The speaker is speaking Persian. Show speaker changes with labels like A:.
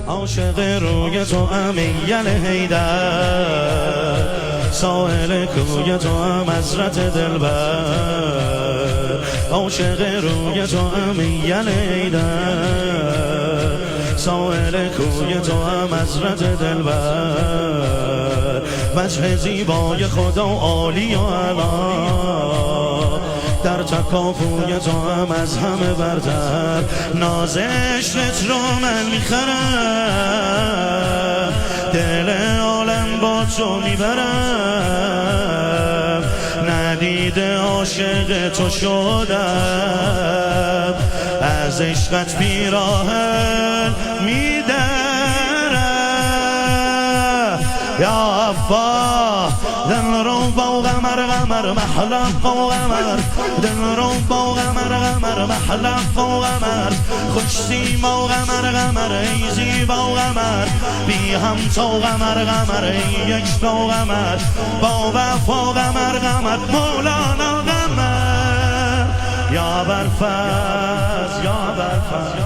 A: عاشق روی تو امیل حیدر، ساحل کوی تو هم حضرت دلبر. عاشق روی تو امیل حیدر، ساحل کوی تو هم حضرت دلبر. وجه زیبای خدا عالی و اعلی، در تکاپوی تو هم از همه برتر. ناز عشقت رو من میخرم، دل عالم با تو میبرم. ندیده عاشق تو شدم، از عشقت پیراهن میدرم. یا افا دل رو با غمر غمر محلق و غمر، دل رو با غمر غمر محلق و غمر. خوش سیما و غمر غمر ای زیبا و غمر، بی هم تو غمر غمر ای یک تو غمر. با وفا غمر غمر مولانا غمر. یا برفز یا برفز.